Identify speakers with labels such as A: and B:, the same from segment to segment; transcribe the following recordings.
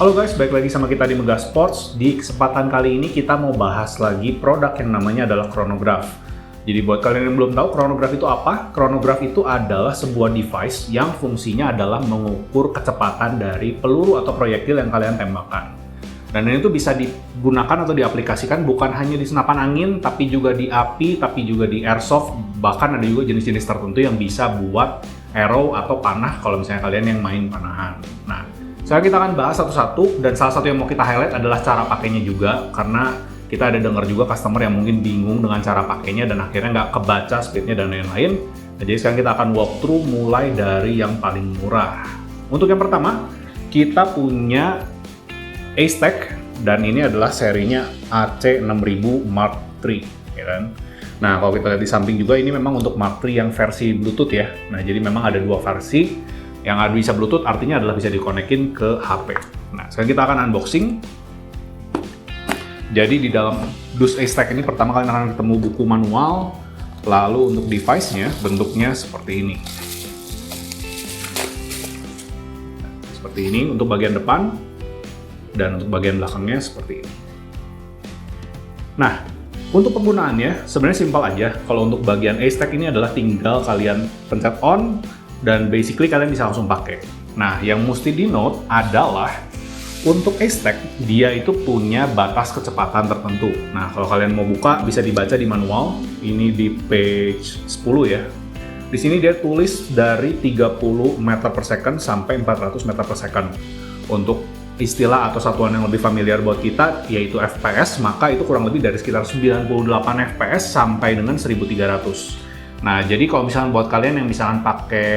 A: Halo guys, balik lagi sama kita di Mega Sports. Di kesempatan kali ini kita mau bahas lagi produk yang namanya adalah chronograph. Jadi buat kalian yang belum tahu chronograph itu apa? Chronograph itu adalah sebuah device yang fungsinya adalah mengukur kecepatan dari peluru atau proyektil yang kalian tembakkan. Dan ini tuh bisa digunakan atau diaplikasikan bukan hanya di senapan angin, tapi juga di api, tapi juga di airsoft. Bahkan ada juga jenis-jenis tertentu yang bisa buat arrow atau panah kalau misalnya kalian yang main panahan. Nah, sekarang kita akan bahas satu-satu, dan salah satu yang mau kita highlight adalah cara pakainya juga, karena kita ada dengar juga customer yang mungkin bingung dengan cara pakainya dan akhirnya nggak kebaca speednya dan lain-lain. Nah, jadi sekarang kita akan walkthrough mulai dari yang paling murah. Untuk yang pertama, kita punya Ace-Tech, dan ini adalah serinya AC6000 Mark III, ya kan? Nah, kalau kita lihat di samping juga, ini memang untuk Mark III yang versi Bluetooth ya. Nah, jadi memang ada dua versi. Yang bisa Bluetooth artinya adalah bisa dikonekin ke HP. Nah, sekarang kita akan unboxing. Jadi di dalam dus Ace-Tech ini pertama kalian akan ketemu buku manual, lalu untuk device-nya bentuknya seperti ini. Seperti ini untuk bagian depan, dan untuk bagian belakangnya seperti ini. Nah, untuk penggunaannya sebenarnya simpel aja. Kalau untuk bagian Ace-Tech ini adalah tinggal kalian pencet on, dan basically kalian bisa langsung pakai. Nah, yang mesti di note adalah untuk Ace-Tech dia itu punya batas kecepatan tertentu. Nah, kalau kalian mau buka bisa dibaca di manual. Ini di page 10 ya. Di sini dia tulis dari 30 meter per second sampai 400 meter per second. Untuk istilah atau satuan yang lebih familiar buat kita yaitu FPS, maka itu kurang lebih dari sekitar 98 FPS sampai dengan 1300. Nah, jadi kalau misalnya buat kalian yang misalkan pakai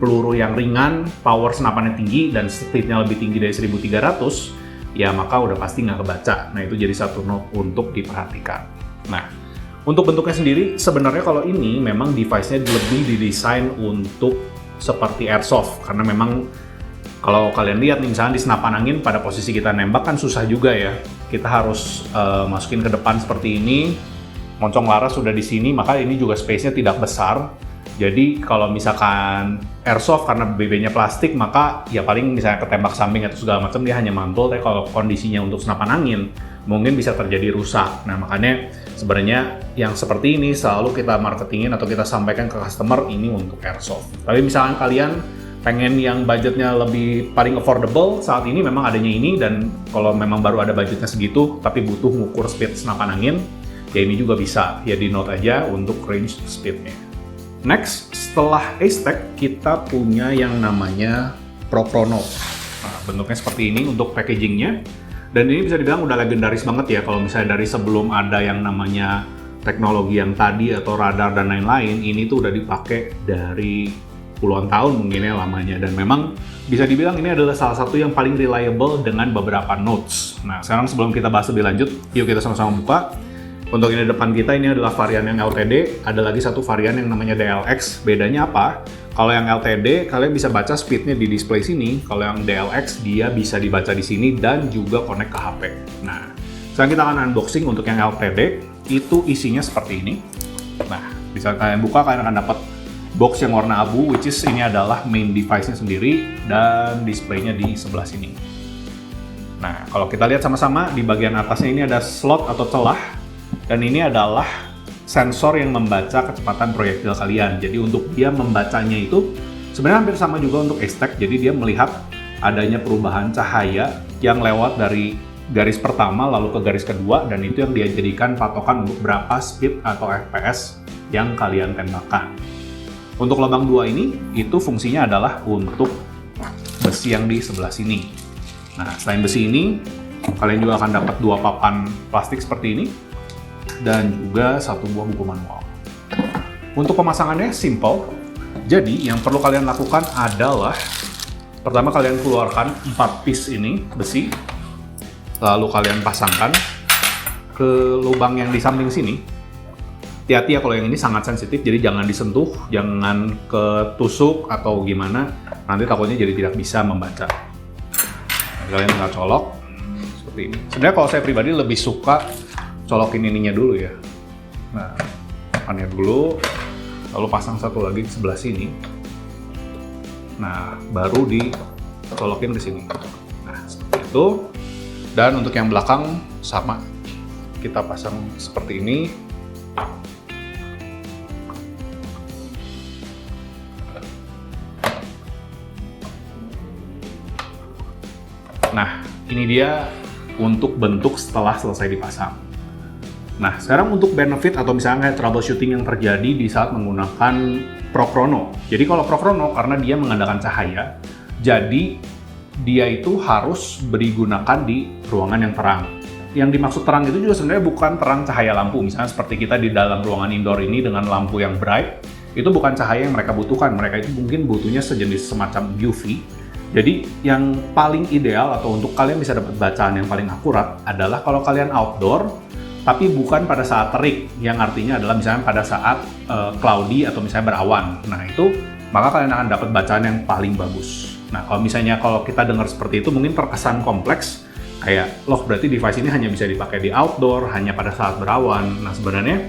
A: peluru yang ringan, power senapannya tinggi, dan speednya lebih tinggi dari 1300, ya maka udah pasti nggak kebaca. Nah, itu jadi satu note untuk diperhatikan. Nah, untuk bentuknya sendiri, sebenarnya kalau ini memang device-nya lebih didesain untuk seperti airsoft, karena memang kalau kalian lihat nih, misalnya di senapan angin pada posisi kita nembak kan susah juga ya. Kita harus masukin ke depan seperti ini. Moncong laras sudah di sini, maka ini juga space-nya tidak besar. Jadi kalau misalkan airsoft karena BB-nya plastik, maka ya paling misalnya ketembak samping atau segala macam dia hanya mantul. Tapi kalau kondisinya untuk senapan angin, mungkin bisa terjadi rusak. Nah, makanya sebenarnya yang seperti ini selalu kita marketingin atau kita sampaikan ke customer ini untuk airsoft. Tapi misalkan kalian pengen yang budgetnya lebih paling affordable, saat ini memang adanya ini, dan kalau memang baru ada budgetnya segitu tapi butuh ngukur speed senapan angin, ya ini juga bisa, ya di note aja untuk range speednya. Next, setelah Ace-Tech kita punya yang namanya ProChrono. Nah, bentuknya seperti ini untuk packagingnya, dan ini bisa dibilang udah legendaris banget ya. Kalau misalnya dari sebelum ada yang namanya teknologi yang tadi atau radar dan lain-lain, ini tuh udah dipakai dari puluhan tahun mungkin ya lamanya, dan memang bisa dibilang ini adalah salah satu yang paling reliable dengan beberapa notes. Nah, sekarang sebelum kita bahas lebih lanjut, yuk kita sama-sama buka. Untuk ini depan kita, ini adalah varian yang LTD, ada lagi satu varian yang namanya DLX. Bedanya apa? Kalau yang LTD, kalian bisa baca speednya di display sini. Kalau yang DLX, dia bisa dibaca di sini dan juga connect ke HP. Nah, sekarang kita akan unboxing untuk yang LTD. Itu isinya seperti ini. Nah, bisa kalian buka, kalian akan dapat box yang warna abu, which is ini adalah main device-nya sendiri, dan displaynya di sebelah sini. Nah, kalau kita lihat sama-sama, di bagian atasnya ini ada slot atau celah. Dan ini adalah sensor yang membaca kecepatan proyektil kalian. Jadi untuk dia membacanya itu sebenarnya hampir sama juga untuk Ace-Tech. Jadi dia melihat adanya perubahan cahaya yang lewat dari garis pertama lalu ke garis kedua, dan itu yang dia jadikan patokan untuk berapa speed atau FPS yang kalian tembakkan. Untuk lubang 2 ini, itu fungsinya adalah untuk besi yang di sebelah sini. Nah, selain besi ini, kalian juga akan dapat 2 papan plastik seperti ini, dan juga 1 buah buku manual. Untuk pemasangannya simple. Jadi yang perlu kalian lakukan adalah pertama kalian keluarkan 4 piece ini besi, lalu kalian pasangkan ke lubang yang di samping sini. Hati-hati ya, kalau yang ini sangat sensitif, jadi jangan disentuh, jangan ketusuk atau gimana, nanti takutnya jadi tidak bisa membaca. Nah, kalian tinggal colok seperti ini. Sebenarnya kalau saya pribadi lebih suka colokin ininya dulu ya. Nah, pakai dulu, lalu pasang satu lagi di sebelah sini. Nah, baru dicolokin ke sini. Nah, seperti itu. Dan untuk yang belakang sama, kita pasang seperti ini. Nah, ini dia untuk bentuk setelah selesai dipasang. Nah, sekarang untuk benefit atau misalnya kayak troubleshooting yang terjadi di saat menggunakan Prochrono. Jadi kalau Prochrono karena dia mengandalkan cahaya, jadi dia itu harus digunakan di ruangan yang terang. Yang dimaksud terang itu juga sebenarnya bukan terang cahaya lampu. Misalnya seperti kita di dalam ruangan indoor ini dengan lampu yang bright, itu bukan cahaya yang mereka butuhkan. Mereka itu mungkin butuhnya sejenis semacam UV. Jadi yang paling ideal atau untuk kalian bisa dapat bacaan yang paling akurat adalah kalau kalian outdoor, tapi bukan pada saat terik, yang artinya adalah misalnya pada saat cloudy atau misalnya berawan. Nah itu, maka kalian akan dapat bacaan yang paling bagus. Nah kalau misalnya kalau kita dengar seperti itu mungkin terkesan kompleks, kayak loh berarti device ini hanya bisa dipakai di outdoor, hanya pada saat berawan. Nah sebenarnya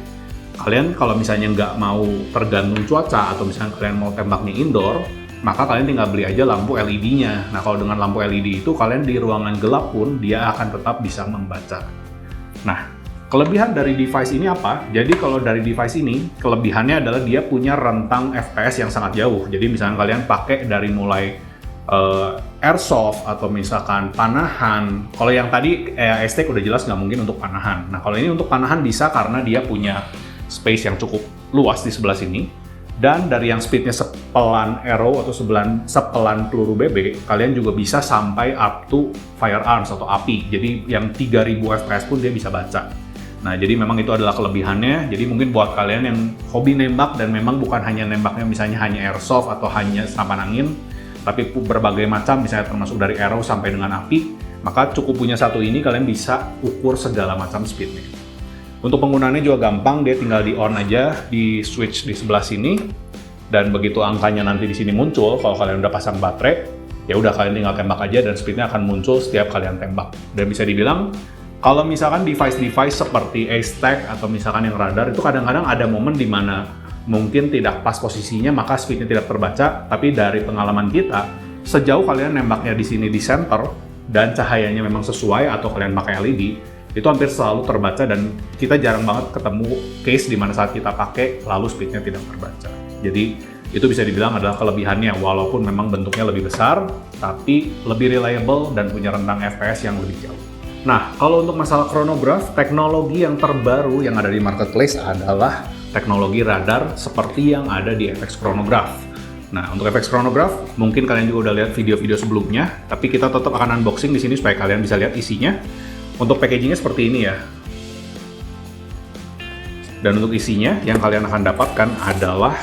A: kalian kalau misalnya nggak mau tergantung cuaca atau misalnya kalian mau tembaknya indoor, maka kalian tinggal beli aja lampu LED-nya. Nah kalau dengan lampu LED itu kalian di ruangan gelap pun dia akan tetap bisa membaca. Nah kelebihan dari device ini apa? Jadi kalau dari device ini, kelebihannya adalah dia punya rentang FPS yang sangat jauh. Jadi misalnya kalian pakai dari mulai airsoft atau misalkan panahan. Kalau yang tadi Aztec udah jelas nggak mungkin untuk panahan. Nah kalau ini untuk panahan bisa karena dia punya space yang cukup luas di sebelah sini. Dan dari yang speednya sepelan arrow atau sepelan peluru BB, kalian juga bisa sampai up to firearms atau api. Jadi yang 3000 FPS pun dia bisa baca. Nah, jadi memang itu adalah kelebihannya. Jadi mungkin buat kalian yang hobi nembak dan memang bukan hanya nembaknya misalnya hanya airsoft atau hanya senapan angin, tapi berbagai macam misalnya termasuk dari arrow sampai dengan api, maka cukup punya satu ini kalian bisa ukur segala macam speednya. Untuk penggunaannya juga gampang, dia tinggal di on aja di switch di sebelah sini, dan begitu angkanya nanti di sini muncul, kalau kalian udah pasang baterai, ya udah kalian tinggal tembak aja dan speednya akan muncul setiap kalian tembak. Dan bisa dibilang kalau misalkan device-device seperti Aztec atau misalkan yang radar itu kadang-kadang ada momen di mana mungkin tidak pas posisinya maka speednya tidak terbaca, tapi dari pengalaman kita sejauh kalian nembaknya di sini di center dan cahayanya memang sesuai atau kalian pakai LED, itu hampir selalu terbaca dan kita jarang banget ketemu case di mana saat kita pakai lalu speednya tidak terbaca. Jadi itu bisa dibilang adalah kelebihannya, walaupun memang bentuknya lebih besar tapi lebih reliable dan punya rentang FPS yang lebih jauh. Nah, kalau untuk masalah chronograph, teknologi yang terbaru yang ada di marketplace adalah teknologi radar seperti yang ada di FX Chronograph. Nah, untuk FX Chronograph, mungkin kalian juga udah lihat video-video sebelumnya, tapi kita tetap akan unboxing di sini supaya kalian bisa lihat isinya. Untuk packagingnya seperti ini ya. Dan untuk isinya, yang kalian akan dapatkan adalah,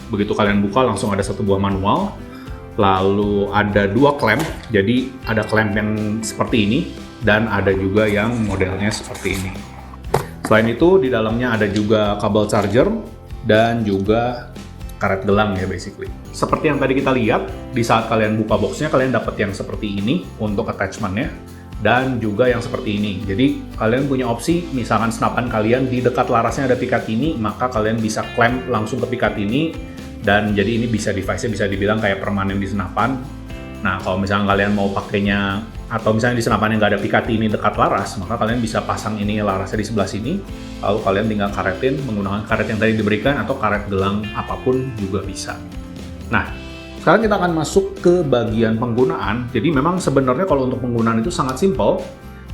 A: begitu kalian buka langsung ada satu buah manual, lalu ada dua clamp, jadi ada clamp yang seperti ini, dan ada juga yang modelnya seperti ini. Selain itu, di dalamnya ada juga kabel charger, dan juga karet gelang ya basically. Seperti yang tadi kita lihat, di saat kalian buka boxnya, kalian dapat yang seperti ini untuk attachment-nya, dan juga yang seperti ini. Jadi kalian punya opsi, misalkan senapan kalian di dekat larasnya ada Picatinny, maka kalian bisa clamp langsung ke Picatinny, dan jadi ini bisa device-nya bisa dibilang kayak permanen di senapan. Nah kalau misalnya kalian mau pakainya, atau misalnya di senapan yang nggak ada Picatinny dekat laras, maka kalian bisa pasang ini larasnya di sebelah sini, lalu kalian tinggal karetin menggunakan karet yang tadi diberikan atau karet gelang apapun juga bisa. Nah, sekarang kita akan masuk ke bagian penggunaan. Jadi memang sebenarnya kalau untuk penggunaan itu sangat simple.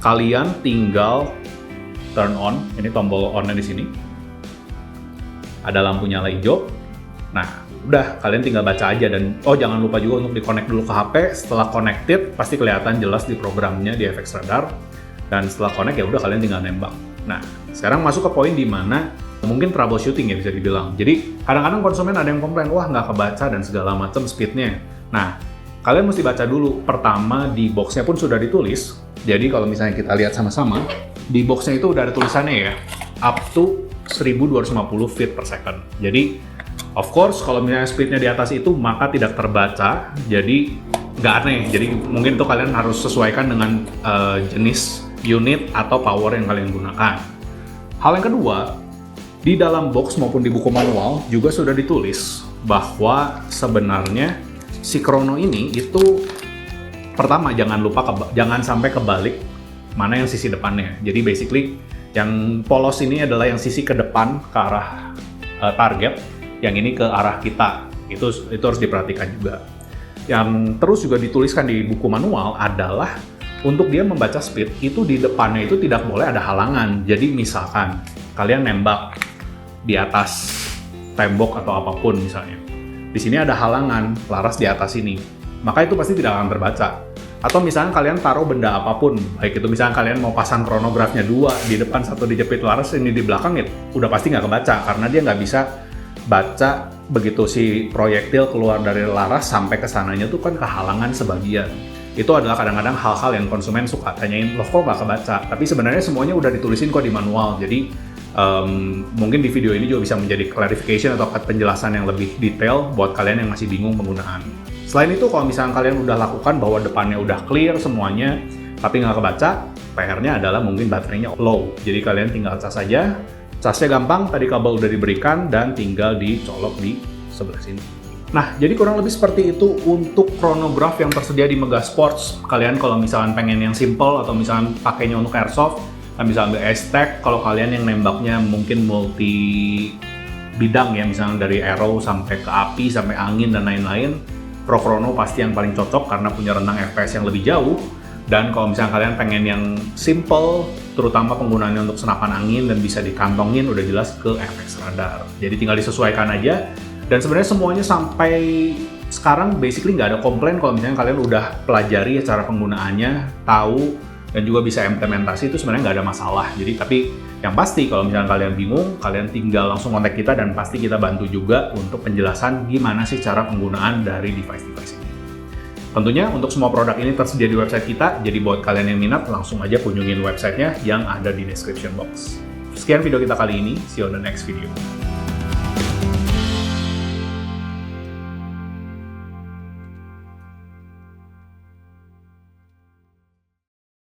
A: Kalian tinggal turn on, ini tombol on-nya di sini. Ada lampu nyala hijau. Nah, udah kalian tinggal baca aja dan jangan lupa juga untuk di-connect dulu ke HP. Setelah connected pasti kelihatan jelas di programnya di FX Radar. Dan setelah connect ya udah kalian tinggal nembak. Nah, sekarang masuk ke poin di mana mungkin troubleshooting ya bisa dibilang. Jadi kadang-kadang konsumen ada yang komplain, wah nggak kebaca dan segala macam speednya. Nah, kalian mesti baca dulu. Pertama di boxnya pun sudah ditulis. Jadi kalau misalnya kita lihat sama-sama, di boxnya itu udah ada tulisannya ya, up to 1250 feet per second. Jadi, of course kalau misalnya speednya di atas itu maka tidak terbaca. Jadi nggak aneh. Jadi mungkin itu kalian harus sesuaikan dengan jenis unit atau power yang kalian gunakan. Hal yang kedua, di dalam box maupun di buku manual juga sudah ditulis bahwa sebenarnya si Chrono ini itu Pertama, jangan sampai kebalik mana yang sisi depannya. Jadi basically yang polos ini adalah yang sisi ke depan ke arah target, yang ini ke arah kita. Itu harus diperhatikan juga. Yang terus juga dituliskan di buku manual adalah untuk dia membaca speed itu di depannya itu tidak boleh ada halangan. Jadi misalkan kalian nembak di atas tembok atau apapun misalnya, di sini ada halangan laras di atas ini, maka itu pasti tidak akan terbaca. Atau misalnya kalian taruh benda apapun, baik itu misalnya kalian mau pasang kronografnya 2 di depan, 1 dijepit laras, ini di belakang, ya udah pasti nggak kebaca karena dia nggak bisa baca begitu si proyektil keluar dari laras sampai ke sananya tuh kan kehalangan sebagian. Itu adalah kadang-kadang hal-hal yang konsumen suka tanyain, loh kok nggak kebaca? Tapi sebenarnya semuanya udah ditulisin kok di manual, jadi mungkin di video ini juga bisa menjadi clarification atau penjelasan yang lebih detail buat kalian yang masih bingung penggunaan. Selain itu, kalau misalnya kalian udah lakukan bahwa depannya udah clear semuanya, tapi nggak kebaca, PR-nya adalah mungkin baterainya low. Jadi kalian tinggal cas aja, casnya gampang, tadi kabel udah diberikan, dan tinggal dicolok di sebelah sini. Nah, jadi kurang lebih seperti itu untuk chronograph yang tersedia di Mega Sports. Kalian kalau misalnya pengen yang simple atau misalnya pakainya untuk airsoft, kalian bisa ambil S-Tech. Kalau kalian yang nembaknya mungkin multi bidang ya, misalnya dari arrow sampai ke api, sampai angin dan lain-lain, Pro Chrono pasti yang paling cocok karena punya rentang FPS yang lebih jauh. Dan kalau misalnya kalian pengen yang simple, terutama penggunaannya untuk senapan angin dan bisa dikantongin, udah jelas ke FX Radar. Jadi tinggal disesuaikan aja. Dan sebenarnya semuanya sampai sekarang basically nggak ada komplain kalau misalnya kalian udah pelajari cara penggunaannya, tahu, dan juga bisa implementasi, itu sebenarnya nggak ada masalah. Jadi tapi yang pasti kalau misalnya kalian bingung, kalian tinggal langsung kontak kita dan pasti kita bantu juga untuk penjelasan gimana sih cara penggunaan dari device-device ini. Tentunya untuk semua produk ini tersedia di website kita, jadi buat kalian yang minat langsung aja kunjungin websitenya yang ada di description box. Sekian video kita kali ini, see you on the next video.